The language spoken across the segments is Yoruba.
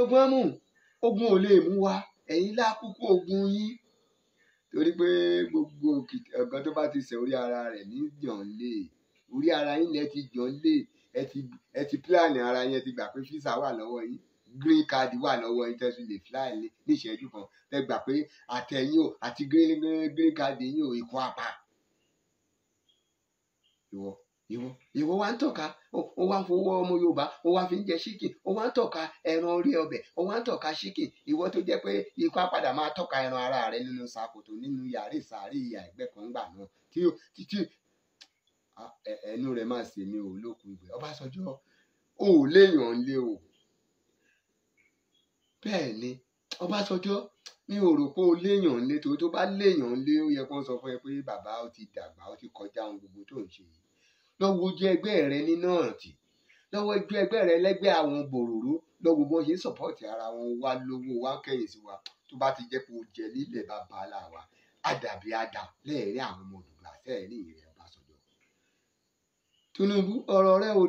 ogun amú ogun ò lè mú wa ẹ̀yin lákòókò ogun yín torí pé gbogbo ọ̀gán tó bá ti ṣe orí ara rẹ̀ ní jàn lé orí ara yín lẹ ti jàn lé ẹ ti pílànì ara yín ẹ ti gbà pé físà wà lọ́wọ́ yín green card wà lọ́wọ́ yín tẹ́sí lè fly ní ìṣẹ́jú kan tẹ́ gbà pé àtẹ̀yìn o àti green card yín ò ikú apá ìwọ wá ń tọ́ka ó wá ń fowó ọmọ Yorùbá ó wá fi ń jẹ ṣíkìn ó wá ń tọ́ka ẹran orí ọbẹ̀ ó wá ń tọ́ka ṣíkìn ìwọ tó jẹ́ pé ikú apádà máa tọ́ka ẹran ara rẹ nínú ṣàkóso nínú yàrá ìsàárè ìyá ẹgbẹ́ kan gbà náà tí ẹnu rẹ̀ máa ṣe ní olókùn ìgbẹ́ Ọbásanjọ́ ò léèyàn lé o bẹ́ẹ̀ ni Ọbásanjọ́ mi ò rò pé o léèyàn lé torí tó bá léèyàn lé ó yẹ kó sọ fún ẹ pé bàbá ó ti dàgbà ó ti kọjá ohun gbogbo tó ń ṣe yìí lọ́wọ́ ojú ẹgbẹ́ rẹ nínú ọ̀tí lọ́wọ́ ojú ẹgbẹ́ rẹ lẹ́gbẹ́ àwọn bòròró lọ́wọ́ bó ṣe ń sọ̀pọ̀tì ara wọn wá lówó wá kẹ́yìn sí wa tó bá ti jẹ́ pé o jẹ nílẹ̀ bàbá aláwa àdàbí àdà lẹ́ẹ̀rí àwọn ọmọ Odùduwà sẹ́ẹ̀rí ìrẹ́ Ọbásanjọ́. Tinubu ọ̀rọ̀ rẹ ò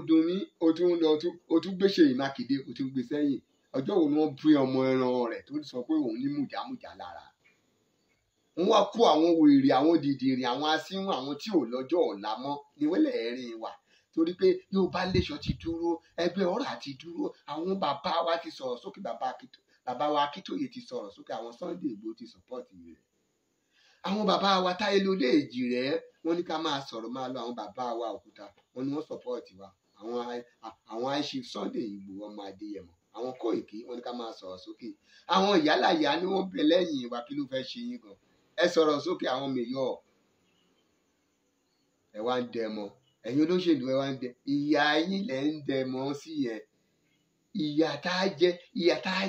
dùn mí o tún gbé Ṣèyí Mákindé o tún gbé sẹ́yìn ọjọ́ wo ni wọ́n bí ọmọ ẹran rẹ̀ tó sọ pé òun ní mùjàmùjà lára wọ́n wá kó àwọn wèrè àwọn dìdìrì àwọn asínwó àwọn tí ò lọ́jọ́ ọ̀la mọ́ ní wẹ́lẹ̀ ẹ̀rín wa torí pé Yorùbá Nation ti dúró ẹgbẹ́ ọ̀rà ti dúró àwọn bàbá wa ti sọ̀rọ̀ sókè bàbá wa Akíntóyè ti sọ̀rọ̀ sókè àwọn Sunday Igboho ti support rẹ̀ àwọn bàbá wa Táyé Lolé Èjì rẹ̀ wọ́n ní ká máa sọ̀rọ̀ máa lọ àwọn bàbá wa Òkúta wọ́n ní wọ́n support wa àwọn àìṣe Sunday Igboho ọmọ Adéyẹmọ àwọn Kóìkí wọ́n ní ká máa sọ̀rọ̀ sókè àwọn ìyálàyà ni wọ́n bẹ lẹ́yìn wa kí ló fẹ́ ṣe yín gan ẹ sọ̀rọ̀ sókè àwọn mèyọ̀ ẹ wá ń dẹmọ ẹ̀yin olóṣèlú ẹ wá ń dẹ ìyá yín lẹ̀ ń dẹmọ sí yẹn ìyá tá a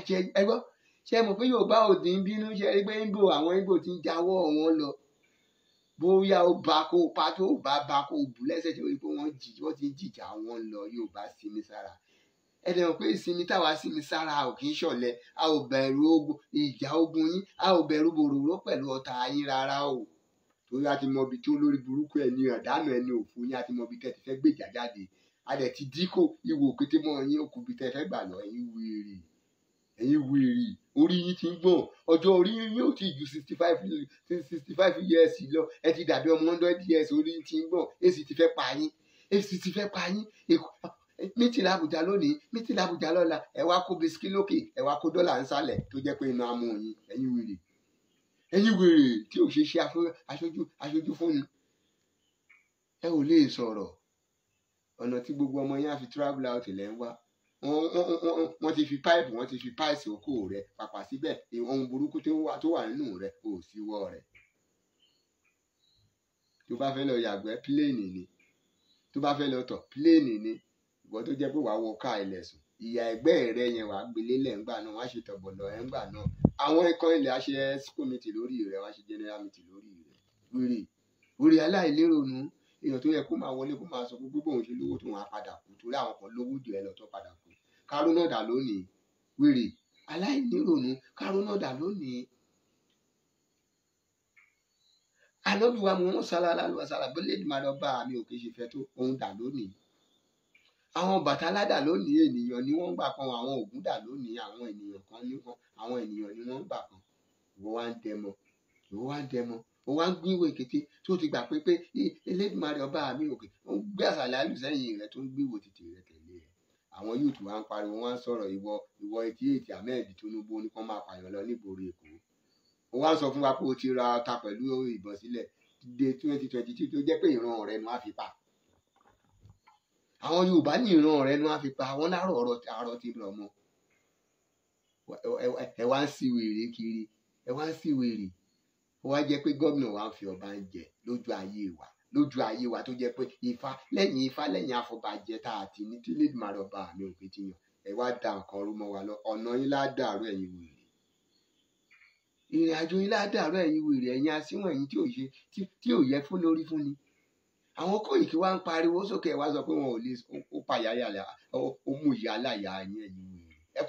jẹ ẹ gbọ́ ṣe mọ̀ pé Yorùbá ò dín bínú ṣe rí pé àwọn Ìgbò ti ń jáwọ́ wọn lọ bóyá ó bá kó pa tó bá kó bù lẹ́sẹ̀ tí wọ́n pé wọ́n ti ń jìjà wọn lọ Yorùbá sinmi sára ẹ dẹ̀ mọ̀ pé ìsinmi táwa sinmi sára ò kì í ṣọ̀lẹ a ò bẹ̀rù ogun ìjà ogun yín a ò bẹ̀rù bòròró pẹ̀lú ọ̀tá yín rárá o torí a ti mọ ibi tí olórí burúkú ẹni ọ̀dánù ẹni òfò yín a ti mọ ibi tẹ́ ti fẹ́ gbèjà jáde a dẹ̀ ti dínkù ìwò òkété mọ́ yín òkú ibi tẹ́ fẹ́ gbà lọ ẹ̀yin wèrè orí yín ti ń gbọ̀n ọjọ́ orí yín yóò ti ju 65 years lọ ẹ ti dàbí ọmọ 100 years orí yín ti ń gbọ̀n èsì ti fẹ́ pa yín mítìlá Àbújá lónìí mítìlá Àbújá lọ́la ẹ wá kó bisikí lókè ẹ wá kó dọ́là nsàlẹ̀ tó jẹ́ pé iná amú yín ẹ̀yin wèrè tí ò ṣe ṣe aṣojú fúnni ẹ ò lè sọ̀rọ̀ ọ̀nà tí gbogbo ọmọ yín á fi travel out lẹ́ ń wá wọ́n ti fi páìpù wọ́n ti fi páìsì okó rẹ̀ pàpà síbẹ̀ ohun burúkú tó wà nínú rẹ̀ kò síwọ́ rẹ̀ tó bá fẹ́ lọ yàgbẹ́ pílẹ̀nì ni tó bá fẹ́ lọ tọ̀ pílẹ̀nì ni ìwọ tó jẹ́ pé wàá wọ ká ilẹ̀ sùn ìyá ẹgbẹ́ rẹ yẹn wàá gbélé lẹ̀ ńgbà náà wàá ṣe tọ̀bọ̀lọ̀ ẹ̀ ńgbà náà àwọn ikọ̀ ilẹ̀ á ṣe committee lórí rẹ̀ wàá ṣe general meeting lórí rẹ̀ wèrè aláìlérònú èèyàn tó yẹ kó máa wọlé kó máa sọ pé gbogbo òun ṣe lówó tó wọn á padà kú torí àwọn kan lówó jù ẹ lọ tó padà kú káró náà dà lónìí wèrè aláìlérònú káró náà dà lónìí Ànábì wa Muhammad sallallahu alaihi wasallam bó lédi máa lọ bá mi ò kì í ṣe fẹ́ tó òun dà lónìí àwọn Ọbàtálá dà lónìí ènìyàn ni wọ́n ń gbà kan àwọn Ògún dà lónìí àwọn ènìyàn kan ní kan àwọn ènìyàn ni wọ́n ń gbà kan ìwọ wá ń dẹmọ ó wá ń gbíwò kété tó ti gbà pé Elédùmarè ọba mi òkè ó ń gbé àsàlálù sẹ́yìn rẹ̀ tó ń gbíwò tètè rẹ̀ tẹ̀lé rẹ̀ àwọn yóòtù wá ń pariwo wá ń sọ̀rọ̀ ìwọ 88 Ahmed Tinubu ní kán máa pààyàn lọ nígboro Èkó ó wá ń sọ fún wa pé o ti ra ọta pẹ̀lú ìbọn sílẹ̀ dé 2022 tó jẹ́ pé ìran ọ̀rẹ́ nu á fi pa àwọn Yorùbá ní ìran ọ̀rẹ́ nu á fi pa àwọn lárọ̀ àrọ̀ ti rọ̀ mọ́ ẹ wá ń sí wèrè kiri ẹ wá ń sí wèrè ó wá jẹ́ pé gómìnà wa ń fi ọba ń jẹ lójú ayé wa tó jẹ́ pé ifá lẹ́yìn afọbajẹ tá a ti ní tí Elédùmarè ọba mi ò fi ti yàn ẹ wá da nǹkan rú mọ́ wa lọ ọ̀nà yín ládàárú ẹ̀yin wèrè ìrìn àjò yín ládàárú ẹ̀yin wèrè ẹ̀yin asíwọ̀n ẹ̀yin tí ò yẹ fún lórí fún ni àwọn Kóìkí wá ń pariwo sókè wá sọ pé wọn ò lè ó pàyà yàrá ó mú ìyá aláya yín ẹ̀yin wèrè ẹ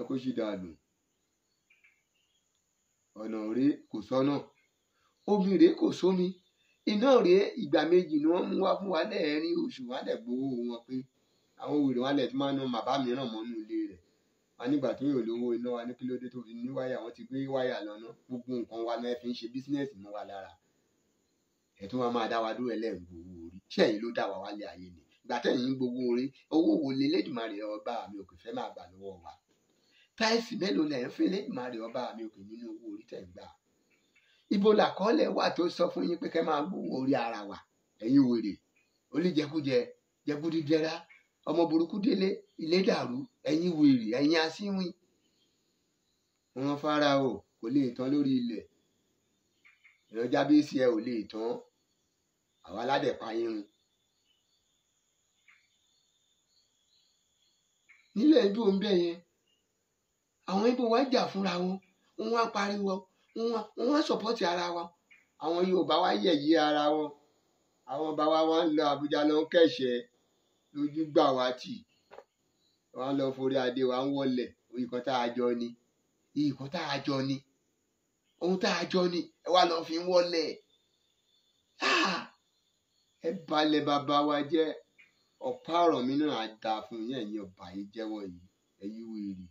kó sì dànù. ọ̀nà rèé kò sọ́nà, omi rèé kò sómi, iná rèé ìgbà méjì ni wọ́n mú wá fún wa lẹ́ẹ̀rin oṣù, wọ́n á dẹ̀ gbowó wọn pé àwọn wèrè wọn á lẹ̀ tí máa ń ná bàbá mìíràn mọ́nú ilé rẹ̀. A nígbà tó yóò lówó iná wa ní kí ló dé tó fi ní wáyà, wọ́n ti gbé wáyà lọ́nà, gbogbo nǹkan wa náà fi ń ṣe bísínẹ́sì mọ́ wa lára. Ẹ̀ tún wá máa dá wa dúró ẹlẹ́gbowó orí, ṣé ẹ̀yin ló dá wa wálé ayé ni? Ìgbà tẹ́yìn ń gbowó orí, owó wo lè Elédùmarè ọba mi òkè fẹ́ máa gbà lọ́wọ́ wa? Táìsì mélòó lẹ̀ ń fún Elédùmarè ọba mi òkè nínú owó orí tẹ̀ ń gbà? Ibo làkọọ́lẹ̀ wà tó sọ fún yín pé kẹ́ máa gbowó orí ara wa? Ẹ̀yin wèrè, oníjẹkújẹ, jẹgúdújẹrá, ọmọ burúkú délé, ilé dàrú, ẹ̀yin wèrè, ẹ̀yin asínwín. Wọn Fáráò kò lè tán lórí ilẹ̀, ìran Jábésì ẹ ò lè tán, àwa aládẹ̀pá irun. Nílẹ̀ Ìgbò ń bẹ̀ yẹn, àwọn Ìgbò wá jà fúnra wọn, wọ́n wá pariwo, wọ́n wá sọ̀pọ́tì ara wa. Àwọn Yorùbá wá yẹ̀yẹ́ ara wọn, àwọn bàbá wa ń lọ Àbújá lọ ń kẹ̀ṣẹ́ lójú gbà wá tì, wọ́n lọ forí adé wa ń wọlẹ̀, nǹkan tá a jọ ni, nǹkan tá a jọ ni, ohun tá a jọ ni, ẹ wá lọ fi ń wọlẹ̀. Ẹ balẹ̀ bàbá wa jẹ́, ọ̀pá ọ̀rọ̀ mi náà á dáa fún yín, ẹ̀yin ọba yìí jẹ́wọ́ yìí, ẹ̀yin wèrè.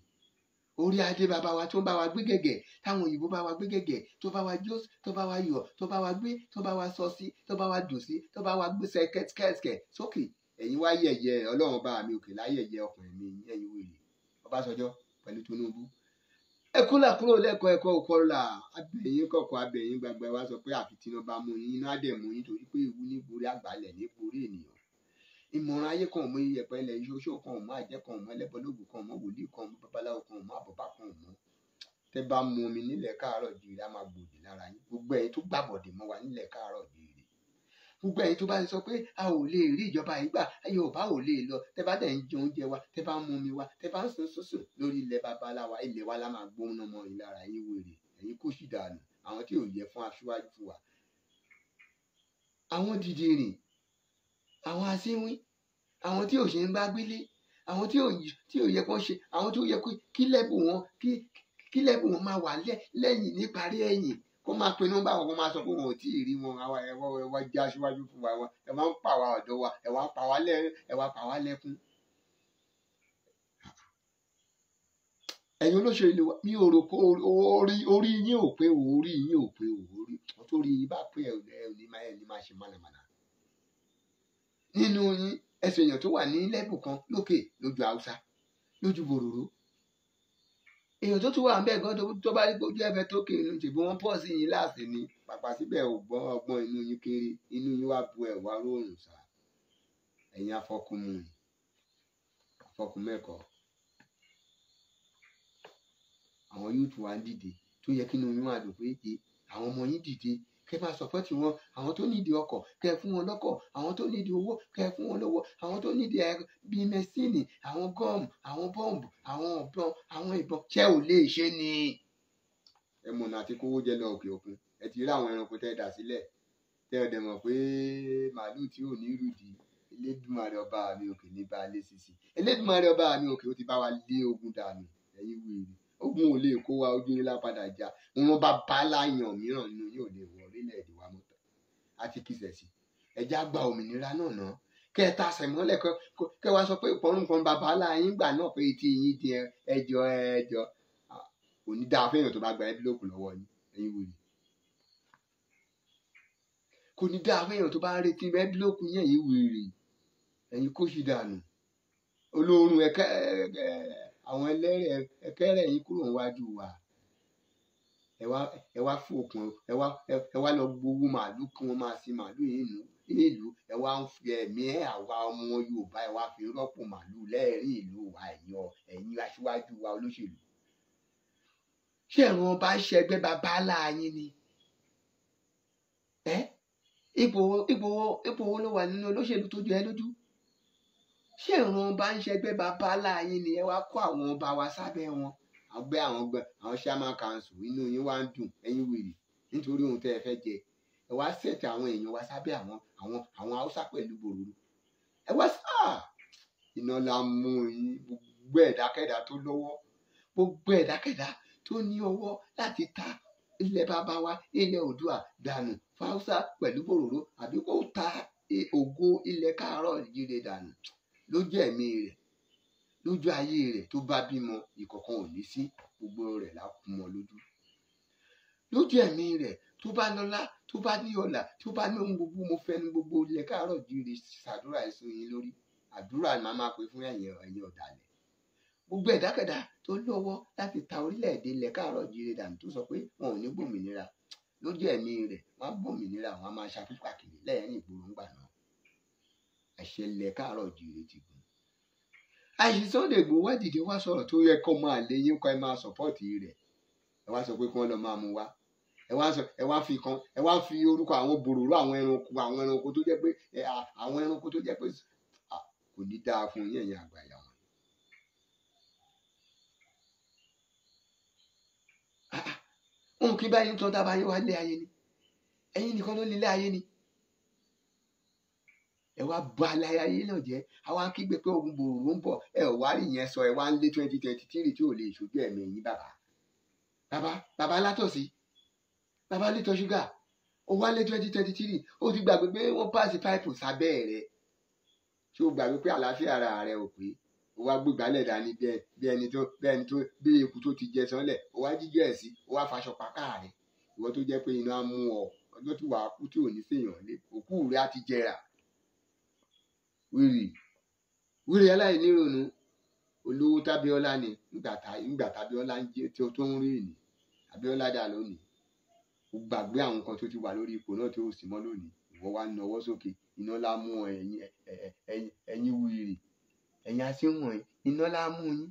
Orí adé bàbá wa tó ń bá wa gbé gẹ̀gẹ̀, táwọn òyìnbó bá wa gbé gẹ̀gẹ̀, tó bá wa jó, tó bá wa yọ̀, tó bá wa gbé, tó bá wa sọ sí, tó bá wa dùn sí, tó bá wa gbé sẹ́kẹ́sẹ́kẹ́ sókè. Ẹ̀yin wá yẹ̀yẹ́ Ọlọ́run bá mi òkè láyẹ̀yẹ́ ọkùnrin mi, ẹ̀yin wèrè. Ọbásanjọ́ pẹ̀lú Tinubu. Ẹ kúlà kúrò lẹ́kọ̀ọ́ ẹ̀kọ́ òkọ́là, abẹ̀yìn kọ̀ọ̀kan abẹ̀yìn gbàgbà wa sọ pé àfi Tinubu bá mú yín, iná dẹ̀ mú yín torí pé ìwú ní borí àgbàlẹ̀ ní borí ènìyàn. Ìmọ̀ràn ayé kan mọ iyẹ̀pẹ̀ ilẹ̀ iṣoṣo kan mọ àjẹ́ kan mọ ẹlẹ́bọlógún kan mọ wòlíì kan mọ babaláwo kan mọ àbọ̀bá kan mọ. Tẹ́ bá mu omi nílẹ̀ káàárọ̀ jíire á máa gbòdì lára yín. Gbogbo ẹ̀yin tó gbàbọ̀dè mọ́ wa nílẹ̀ káàárọ̀ jíire. Gbogbo ẹ̀yin tó bá sọ pé a ò lè rí ìjọba yìí gbà, Yorùbá ò lè lọ. Tẹ́ bá dẹ̀ ń jẹ oúnjẹ wa, tẹ́ bá ń mu omi wa, tẹ́ bá ń sùn lórí ilẹ̀ babaláwa, ilẹ̀ wa la máa gbóná mọ́ yín lára yín wèrè. Ẹ̀yin kò sì dànù, àwọn tí ò yẹ fún aṣíwájú fún wa. Àwọn dìdìrìn, àwọn asínwín, àwọn tí ò ṣe ń bá gbélé, àwọn tí ò yẹ kó ṣe, àwọn tí ó yẹ kí lẹ́bù wọn máa wà lẹ́yìn níparí ẹ̀yìn, kó máa pinnu báwọn kó máa sọ pé wọn ò tí ì rí wọn, ẹwà jẹ́ aṣíwájú fún wa, ẹ máa ń pa wá ọ̀dọ́ wa, ẹ wá pa wá lẹ́kún. Ẹ̀yin olóṣèlú wa, mi ò rò pé orí yín ò pé, orí yín ò pé, orí tó rí yín bá pé ẹ̀ ní máa ṣe mọ̀nàmọ́ná. Nínú yín, ẹsẹ̀ èèyàn tó wà ní lẹ́bù kan lókè lójú Haúsá, lójú bòròró. Èèyàn tó tún wà ń bẹ̀ gan tó bá rí ojú ẹ̀fẹ̀ tó kéré inú ṣèbí wọ́n pọ̀ sí yín láàfin ni. Pàpà síbẹ̀ ò gbọ́n ọgbọ́n inú yín kéré, inú yín wá bu ẹ̀wà róòrùn sá. Ẹ̀yin afọkùnmẹ́kọ̀ọ́. Àwọn yúùtù wa ń dìde tó yẹ kí inú yín máa dùn pé àwọn ọmọ yín dìde. Kẹ́ máa sọ̀pọ́tì wọn, àwọn tó nídìí ọkọ̀ kẹ́ fún wọn lọ́kọ̀, àwọn tó nídìí owó kẹ́ fún wọn lówó, àwọn tó nídìí bíi mẹ́sìnì, àwọn gọ́ọ̀mù, àwọn bọ́ǹbù, àwọn ọ̀bọ̀n, àwọn ìbọn, ṣé ò lè ṣe ni? Ẹ mọ̀nà àti kówó jẹ lọ òkè òkun, ẹ ti rí àwọn ẹranko tẹ́ dà sílẹ̀, tẹ́ ẹ dẹ̀ mọ̀ pé màálù tí ò ní rùdì, Elédùmarè ọba mi òkè ní bá lé sisi. Elédùmarè ọba mi òkè ó ti bá wa lé ogun dànù, ẹ̀yin wèrè. Ogun ò lè kó wa, ojú ńlá padà já. Wọn bá bá láyàn mìíràn nínú yóò lè wọ orílẹ̀-èdè wa mọ́tò. Àti kìsẹ̀ sí. Ẹja gba òmìnira náà ná. Kẹ́ ẹ ta sẹ̀mọ́lẹ̀ kẹ́ wá sọ pé ìpọ́nrún kan bàbá láyín gbà náà pé etí yín di ẹjọ́. Kò ní dáa fẹ́yàn tó bá gba ẹ́bílòpù lọ́wọ́ yín, ẹ̀yin wèrè. Kò ní dáa fẹ́yàn tó bá ń retí ẹ́bílòpù yẹn, ẹ̀yin wèrè. Ẹ̀yin kó sì dànù. Olóorun àwọn ẹlẹ́rẹ̀ ẹkẹ́rẹ́ yín kúrò níwájú wa. Ẹ wá fòkun, ẹ wá lọ gbowó màálù kí wọ́n máa sin màálù ìlú. Ẹ wá ń fi ẹ̀mí àwa ọmọ Yorùbá, ẹ wá fi rọ́pò màálù lẹ́ẹ̀rín ìlú wa, ẹ̀yin aṣíwájú wa olóṣèlú. Ṣé ẹ̀rọ ọba ṣẹgbẹ́ bàbá láàyín ni? Ipò wo ló wà nínú olóṣèlú tó jọ ẹ́ lójú? Ṣé ìran ọba ń ṣẹgbẹ́ bàbá láàyín ni? Ẹ wá kó àwọn ọba wa sábẹ́ wọn, àwọn chairman council, inú yín wá ń dùn, ẹ̀yin wèrè, nítorí ohun tẹ́ ẹ fẹ́ jẹ. Ẹ wá ṣẹ̀tẹ̀ àwọn èèyàn wa sábẹ́ àwọn Haúsá pẹ̀lú bòròrò. Ẹ wá iná la mú yín, gbogbo ẹ̀dákẹ́dá tó lọ́wọ́, gbogbo ẹ̀dákẹ́dá tó ní ọwọ́ láti ta ilẹ̀ bàbá wa ilẹ̀ Oòduà dànù fáwùsà pẹ̀lú bòròró àbí kó ta ògo ilẹ̀ káàárọ̀ jíire dànù lójú ẹ̀mí rẹ̀ lójú ayé rẹ̀ tó bá bímọ ìkọ̀kan ò ní sí gbogbo rẹ̀ lákùn mọ́ lójú ẹ̀mí rẹ̀ tó bá lọ́lá tó bá ní ọlà tó bá ní ohun gbogbo mo fẹ́ ní gbogbo ilẹ̀ káàárọ̀ jíire ṣàdúrà ẹ̀sùn yín lórí àdúrà máa máa pè fún ẹ̀yin ọ̀dàlẹ̀ gbogbo ẹ̀dákẹ́dá tó lọ́wọ́ láti ta orílẹ̀-èdè ilẹ̀ káàárọ̀ jíire dànù tó sọ pé wọn ò ní gbòmìnira lójú ẹ̀mí rẹ̀ wọ́n á gbòmìnira wọn á máa ṣàfihàn kàkiri lẹ́yìn ìgboro ńgbà náà àṣẹ ilẹ̀ káàárọ̀ jíire ti gùn. àìsí Sunday Igboho wá dìde wá sọ̀rọ̀ tó yẹ kó máa lé yín kọ́ ẹ máa sọ̀pọ́ọ̀tì rẹ̀ ẹ wá sọ pé kí wọ́n lọ máa mú wá ẹ wá fi orúkọ àwọn bòròró àwọn ẹranko tó jẹ́ pé àwọn ẹranko tó jẹ́ pé kò ní dáa fún yín ẹ̀yin àgbàyà wọn. òun kí báyìí ń tọ́ dábàá yín wá lé ayé ni ẹ̀yin nìkan ló nílé ayé ni ẹ wá bà láyé ayé náà jẹ́ àwa kígbe pé ogun bòròró ń bọ̀ ẹ ò wá rí yẹn sọ ẹ wá ń lé 2023 tí ò lè ṣojú ẹ̀mí ẹ̀yin bàbá látọ̀sí bàbá lítọ̀ ṣúgà ó wá lé 2023 ó ti gbàgbé pé wọ́n pàṣẹ páìpù sábẹ́ rẹ̀ tí ó gbàgbé pé àlàáfíà ara rẹ̀ ò pé ó wá gbégbálẹ̀ dání bí ẹni tó bí eku tó ti jẹ sánlẹ̀ ó wá jíjẹ́ ẹ̀ sí ó wá faṣọ pàkà rẹ̀ ìwọ tó jẹ́ pé iná á mú ọ ọjọ́ tí wàá kú tí ò ní séèyàn lé òkú rẹ̀ á ti jẹrà wíìrì aláìnírònú olówó tábíọ́lá ni nígbà tábíọ́lá ń jẹ́ tó ń rí ìní Abíọ́lá dà lónìí ó gbàgbé àwọn nǹkan tó ti wà lórí ipò náà tó sì mọ́ lónìí ìwọ wá nawọ́ sókè iná lá mú ẹ̀yin wíìrì ẹ̀yin asínwọ̀n iná lá mú yín